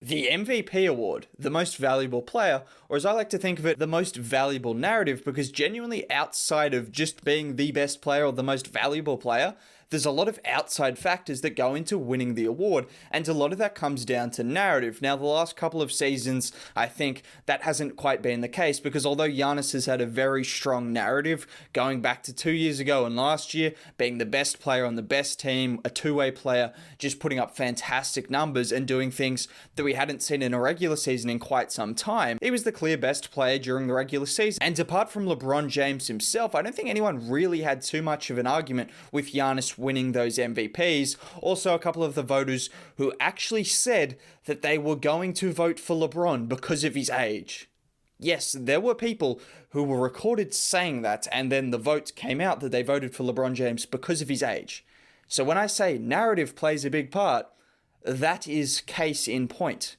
The MVP award, the most valuable player, or as I like to think of it, the most valuable narrative, because genuinely outside of just being the best player or the most valuable player, there's a lot of outside factors that go into winning the award, and a lot of that comes down to narrative. Now, the last couple of seasons, I think that hasn't quite been the case, because although Giannis has had a very strong narrative going back to 2 years ago and last year, being the best player on the best team, a two-way player, just putting up fantastic numbers and doing things that we hadn't seen in a regular season in quite some time, he was the clear best player during the regular season. And apart from LeBron James himself, I don't think anyone really had too much of an argument with Giannis winning those MVPs. Also, a couple of the voters who actually said that they were going to vote for LeBron because of his age. Yes, there were people who were recorded saying that, and then the vote came out that they voted for LeBron James because of his age. So when I say narrative plays a big part, that is case in point.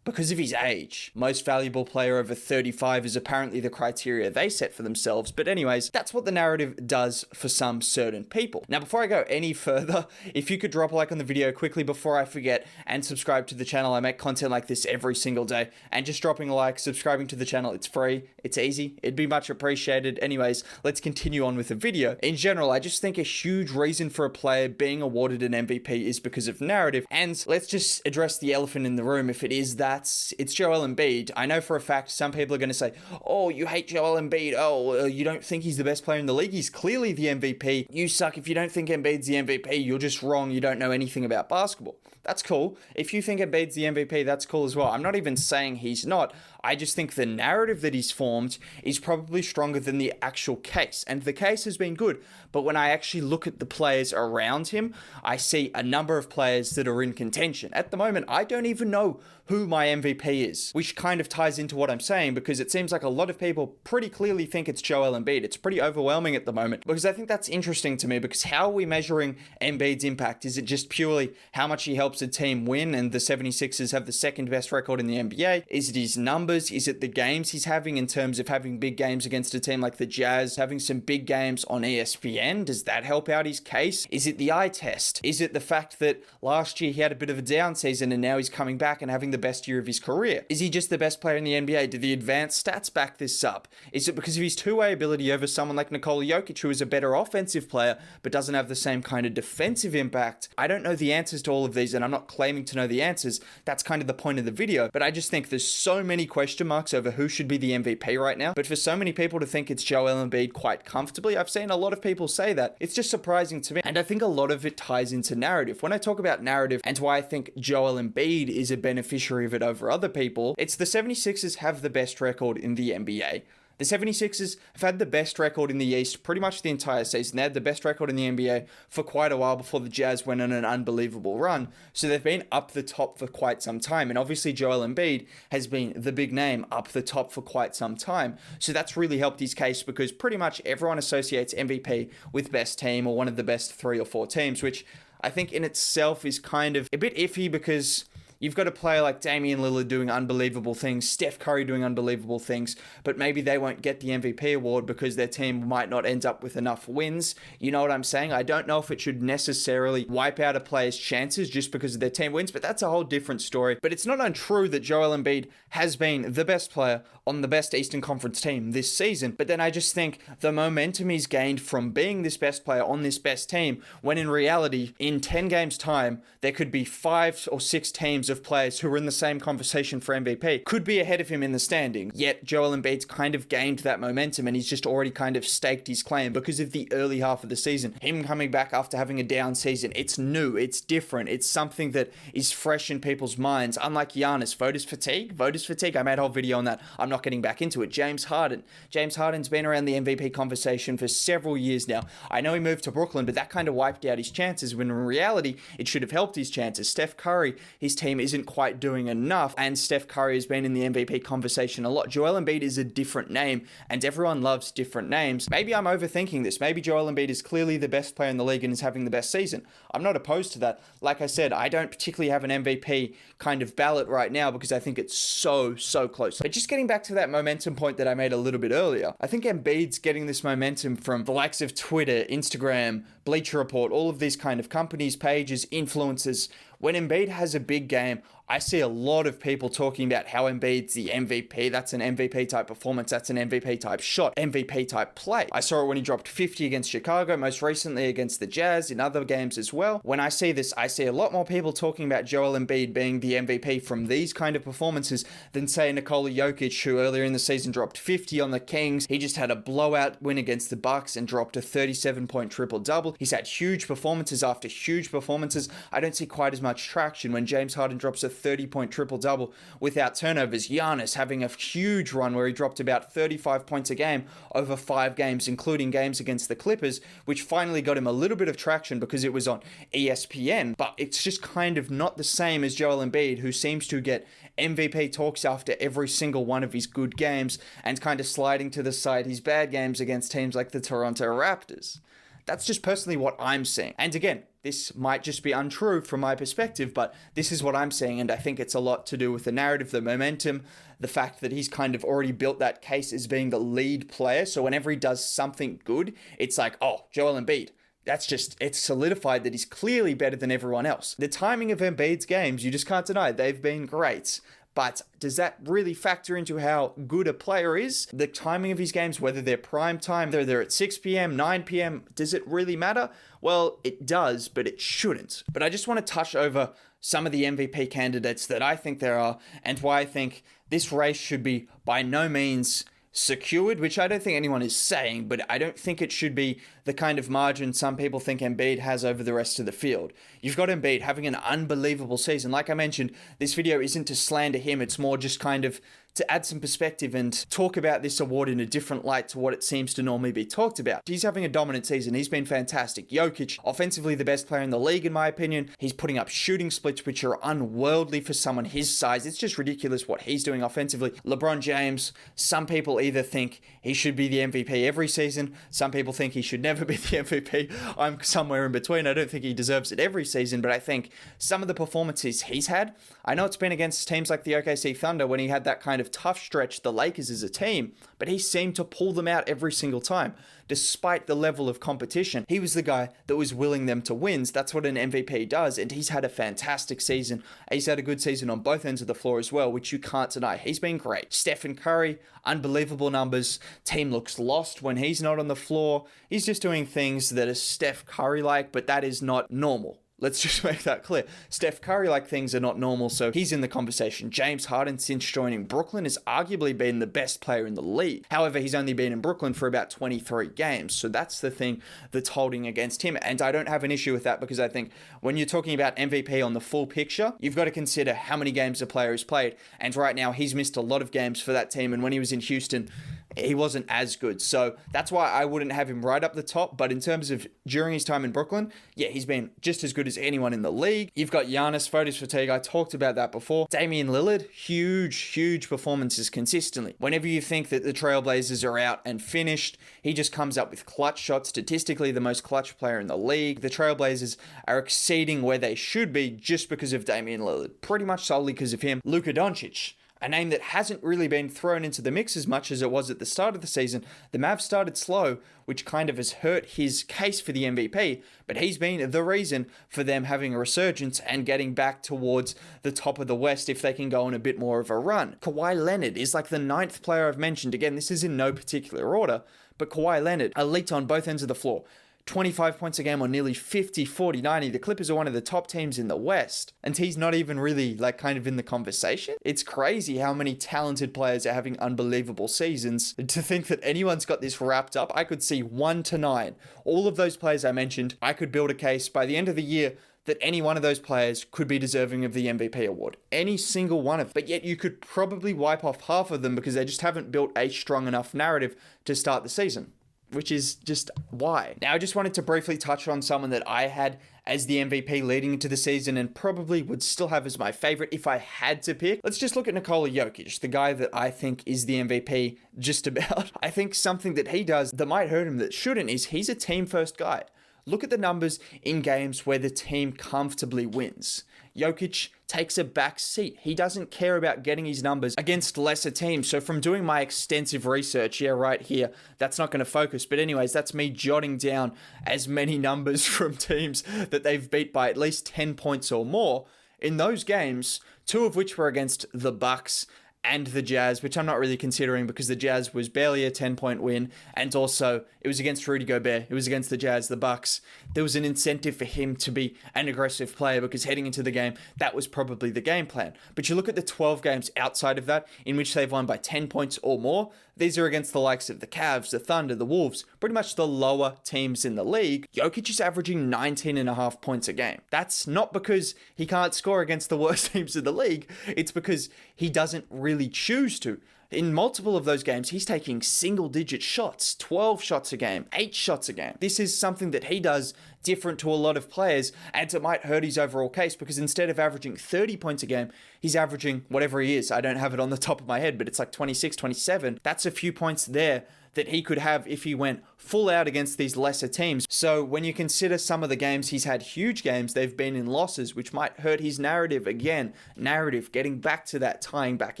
Because of his age. Most valuable player over 35 is apparently the criteria they set for themselves. But anyways, that's what the narrative does for some certain people. Now, before I go any further, if you could drop a like on the video quickly before I forget, and subscribe to the channel. I make content like this every single day. And just dropping a like, subscribing to the channel, it's free, it's easy, it'd be much appreciated. Anyways, let's continue on with the video. In general, I just think a huge reason for a player being awarded an MVP is because of narrative. And let's just address the elephant in the room. If it is that, it's Joel Embiid. I know for a fact some people are going to say, oh, you hate Joel Embiid. Oh, you don't think he's the best player in the league. He's clearly the MVP. You suck. If you don't think Embiid's the MVP, you're just wrong. You don't know anything about basketball. That's cool. If you think Embiid's the MVP, that's cool as well. I'm not even saying he's not. I just think the narrative that he's formed is probably stronger than the actual case. And the case has been good. But when I actually look at the players around him, I see a number of players that are in contention. At the moment, I don't even know who my MVP is, which kind of ties into what I'm saying, because it seems like a lot of people pretty clearly think it's Joel Embiid. It's pretty overwhelming at the moment, because I think that's interesting to me, because how are we measuring Embiid's impact? Is it just purely how much he helps a team win, and the 76ers have the second best record in the NBA? Is it his numbers? Is it the games he's having in terms of having big games against a team like the Jazz, having some big games on ESPN? Does that help out his case? Is it the eye test? Is it the fact that last year he had a bit of a down season and now he's coming back and having the best year of his career? Is he just the best player in the NBA? Do the advanced stats back this up? Is it because of his two-way ability over someone like Nikola Jokic, who is a better offensive player but doesn't have the same kind of defensive impact? I don't know the answers to all of these, and I'm not claiming to know the answers. That's kind of the point of the video. But I just think there's so many question marks over who should be the MVP right now. But for so many people to think it's Joel Embiid quite comfortably, I've seen a lot of people say that. It's just surprising to me. And I think a lot of it ties into narrative. When I talk about narrative and why I think Joel Embiid is a beneficiary of it over other people, it's the 76ers have the best record in the NBA. The 76ers have had the best record in the East pretty much the entire season. They had the best record in the NBA for quite a while before the Jazz went on an unbelievable run. So they've been up the top for quite some time. And obviously Joel Embiid has been the big name up the top for quite some time. So that's really helped his case, because pretty much everyone associates MVP with best team or one of the best 3 or 4 teams, which I think in itself is kind of a bit iffy, because you've got a player like Damian Lillard doing unbelievable things, Steph Curry doing unbelievable things, but maybe they won't get the MVP award because their team might not end up with enough wins. You know what I'm saying? I don't know if it should necessarily wipe out a player's chances just because their team wins, but that's a whole different story. But it's not untrue that Joel Embiid has been the best player on the best Eastern Conference team this season. But then I just think the momentum he's gained from being this best player on this best team, when in reality, in 10 games time, there could be 5 or 6 teams of players who are in the same conversation for MVP, could be ahead of him in the standing. Yet Joel Embiid's kind of gained that momentum, and he's just already kind of staked his claim because of the early half of the season. Him coming back after having a down season, it's new, it's different, it's something that is fresh in people's minds. Unlike Giannis, voters fatigue, I made a whole video on that. I'm not getting back into it. James Harden's been around the MVP conversation for several years now. I know he moved to Brooklyn, but that kind of wiped out his chances, when in reality, it should have helped his chances. Steph Curry, his team isn't quite doing enough, and Steph Curry has been in the MVP conversation a lot. Joel Embiid is a different name, and everyone loves different names. Maybe I'm overthinking this. Maybe Joel Embiid is clearly the best player in the league and is having the best season. I'm not opposed to that. Like I said, I don't particularly have an MVP kind of ballot right now because I think it's so close. But just getting back to that momentum point that I made a little bit earlier, I think Embiid's getting this momentum from the likes of Twitter, Instagram, Bleacher Report, all of these kind of companies, pages, influencers. When Embiid has a big game, I see a lot of people talking about how Embiid's the MVP. That's an MVP type performance. That's an MVP type shot, MVP type play. I saw it when he dropped 50 against Chicago, most recently against the Jazz, in other games as well. When I see this, I see a lot more people talking about Joel Embiid being the MVP from these kind of performances than, say, Nikola Jokic, who earlier in the season dropped 50 on the Kings. He just had a blowout win against the Bucks and dropped a 37-point triple-double. He's had huge performances after huge performances. I don't see quite as much traction when James Harden drops a 30-point triple-double without turnovers. Giannis having a huge run where he dropped about 35 points a game over 5 games, including games against the Clippers, which finally got him a little bit of traction because it was on ESPN. But it's just kind of not the same as Joel Embiid, who seems to get MVP talks after every single one of his good games and kind of sliding to the side his bad games against teams like the Toronto Raptors. That's just personally what I'm seeing. And again, this might just be untrue from my perspective, but this is what I'm seeing, and I think it's a lot to do with the narrative, the momentum, the fact that he's kind of already built that case as being the lead player. So whenever he does something good, it's like, oh, Joel Embiid. It's solidified that he's clearly better than everyone else. The timing of Embiid's games, you just can't deny, they've been great. But does that really factor into how good a player is? The timing of his games, whether they're prime time, whether they're at 6 p.m., 9 p.m., does it really matter? Well, it does, but it shouldn't. But I just want to touch over some of the MVP candidates that I think there are and why I think this race should be by no means secured, which I don't think anyone is saying, but I don't think it should be the kind of margin some people think Embiid has over the rest of the field. You've got Embiid having an unbelievable season. Like I mentioned, this video isn't to slander him, it's more just kind of to add some perspective and talk about this award in a different light to what it seems to normally be talked about. He's having a dominant season. He's been fantastic. Jokic, offensively the best player in the league in my opinion. He's putting up shooting splits which are unworldly for someone his size. It's just ridiculous what he's doing offensively. LeBron James, some people either think he should be the MVP every season. Some people think he should never be the MVP. I'm somewhere in between. I don't think he deserves it every season, but I think some of the performances he's had, I know it's been against teams like the OKC Thunder when he had that kind of tough stretch, the Lakers as a team, but he seemed to pull them out every single time. Despite the level of competition, he was the guy that was willing them to wins. That's what an MVP does, and he's had a fantastic season. He's had a good season on both ends of the floor as well, which you can't deny. He's been great. Stephen Curry, unbelievable numbers. Team looks lost when he's not on the floor. He's just doing things that are Steph Curry-like, but that is not normal. Let's just make that clear. Steph Curry-like things are not normal, so he's in the conversation. James Harden, since joining Brooklyn, has arguably been the best player in the league. However, he's only been in Brooklyn for about 23 games, so that's the thing that's holding against him, and I don't have an issue with that because I think when you're talking about MVP on the full picture, you've got to consider how many games a player has played, and right now he's missed a lot of games for that team, and when he was in Houston, he wasn't as good. So that's why I wouldn't have him right up the top. But in terms of during his time in Brooklyn, yeah, he's been just as good as anyone in the league. You've got Giannis, photos fatigue. I talked about that before. Damian Lillard, huge performances consistently. Whenever you think that the Trailblazers are out and finished, he just comes up with clutch shots. Statistically, the most clutch player in the league. The Trailblazers are exceeding where they should be just because of Damian Lillard. Pretty much solely because of him. Luka Doncic, a name that hasn't really been thrown into the mix as much as it was at the start of the season. The Mavs started slow, which kind of has hurt his case for the MVP, but he's been the reason for them having a resurgence and getting back towards the top of the West if they can go on a bit more of a run. Kawhi Leonard is like the 9th player I've mentioned. Again, this is in no particular order, but Kawhi Leonard, elite on both ends of the floor. 25 points a game on nearly 50, 40, 90. The Clippers are one of the top teams in the West, and he's not even really kind of in the conversation. It's crazy how many talented players are having unbelievable seasons. To think that anyone's got this wrapped up, I could see 1 to 9. All of those players I mentioned, I could build a case by the end of the year that any one of those players could be deserving of the MVP award. Any single one of them. But yet you could probably wipe off half of them because they just haven't built a strong enough narrative to start the season. Which is just why. Now, I just wanted to briefly touch on someone that I had as the MVP leading into the season and probably would still have as my favorite if I had to pick. Let's just look at Nikola Jokic, the guy that I think is the MVP just about. I think something that he does that might hurt him that shouldn't is he's a team-first guy. Look at the numbers in games where the team comfortably wins. Jokic takes a back seat. He doesn't care about getting his numbers against lesser teams. So from doing my extensive research, right here, that's not going to focus. But anyways, that's me jotting down as many numbers from teams that they've beat by at least 10 points or more. in those games, 2 of which were against the Bucks and the Jazz, which I'm not really considering because the Jazz was barely a 10-point win, and also it was against Rudy Gobert. It was against the Jazz, the Bucks. There was an incentive for him to be an aggressive player because heading into the game, that was probably the game plan. But you look at the 12 games outside of that in which they've won by 10 points or more, these are against the likes of the Cavs, the Thunder, the Wolves, pretty much the lower teams in the league. Jokic is averaging 19.5 points a game. That's not because he can't score against the worst teams in the league. It's because he doesn't really choose to. In multiple of those games, he's taking single-digit shots, 12 shots a game, 8 shots a game. This is something that he does different to a lot of players, and it might hurt his overall case because instead of averaging 30 points a game, he's averaging whatever he is. I don't have it on the top of my head, but it's like 26, 27. That's a few points there that he could have if he went full out against these lesser teams. So when you consider some of the games he's had huge games, they've been in losses, which might hurt his narrative again. Narrative, getting back to that, tying back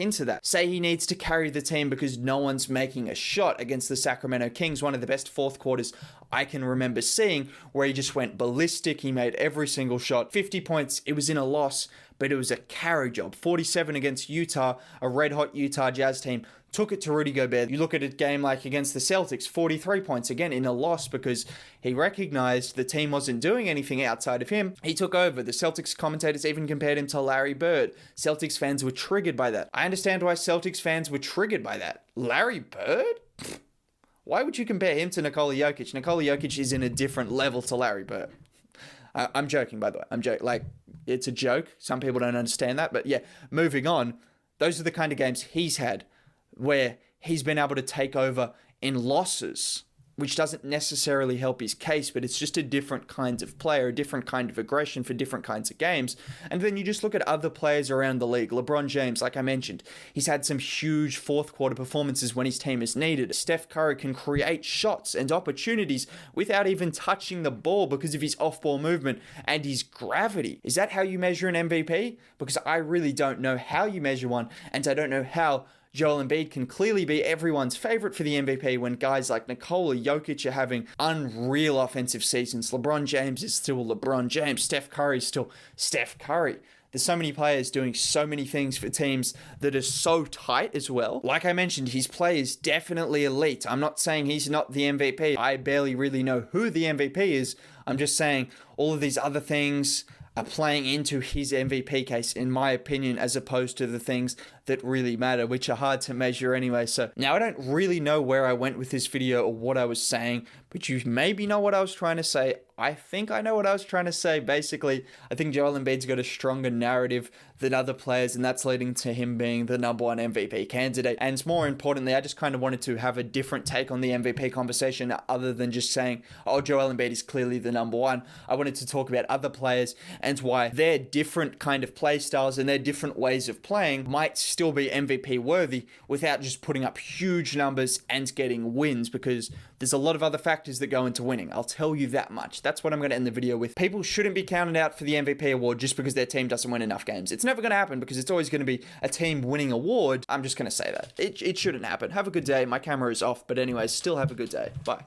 into that. Say he needs to carry the team because no one's making a shot against the Sacramento Kings, one of the best fourth quarters I can remember seeing, where he just went ballistic. He made every single shot. 50 points, it was in a loss, but it was a carry job. 47 against Utah, a red-hot Utah Jazz team. Took it to Rudy Gobert. You look at a game like against the Celtics, 43 points, again in a loss because he recognized the team wasn't doing anything outside of him. He took over. The Celtics commentators even compared him to Larry Bird. Celtics fans were triggered by that. I understand why Celtics fans were triggered by that. Larry Bird? Why would you compare him to Nikola Jokic? Nikola Jokic is in a different level to Larry Bird. I'm joking, by the way. I'm joking. Like, it's a joke. Some people don't understand that. But yeah, moving on. Those are the kind of games he's had where he's been able to take over in losses, which doesn't necessarily help his case, but it's just a different kind of player, a different kind of aggression for different kinds of games. And then you just look at other players around the league. LeBron James, like I mentioned, he's had some huge fourth quarter performances when his team is needed. Steph Curry can create shots and opportunities without even touching the ball because of his off-ball movement and his gravity. Is that how you measure an MVP? Because I really don't know how you measure one, and I don't know how Joel Embiid can clearly be everyone's favorite for the MVP when guys like Nikola Jokic are having unreal offensive seasons. LeBron James is still LeBron James. Steph Curry is still Steph Curry. There's so many players doing so many things for teams that are so tight as well. Like I mentioned, his play is definitely elite. I'm not saying he's not the MVP. I barely really know who the MVP is. I'm just saying all of these other things are playing into his MVP case, in my opinion, as opposed to the things that really matter, which are hard to measure anyway. So now I don't really know where I went with this video or what I was saying, but you maybe know what I was trying to say. I think I know what I was trying to say. Basically, I think Joel Embiid's got a stronger narrative than other players, and that's leading to him being the number one MVP candidate. And more importantly, I just kind of wanted to have a different take on the MVP conversation other than just saying, oh, Joel Embiid is clearly the number one. I wanted to talk about other players and why their different kind of play styles and their different ways of playing might still be MVP worthy without just putting up huge numbers and getting wins, because there's a lot of other factors that go into winning. I'll tell you that much. That's what I'm going to end the video with. People shouldn't be counted out for the MVP award just because their team doesn't win enough games. It's never going to happen because it's always going to be a team winning award. I'm just going to say that. It shouldn't happen. Have a good day. My camera is off, but anyways, still have a good day. Bye.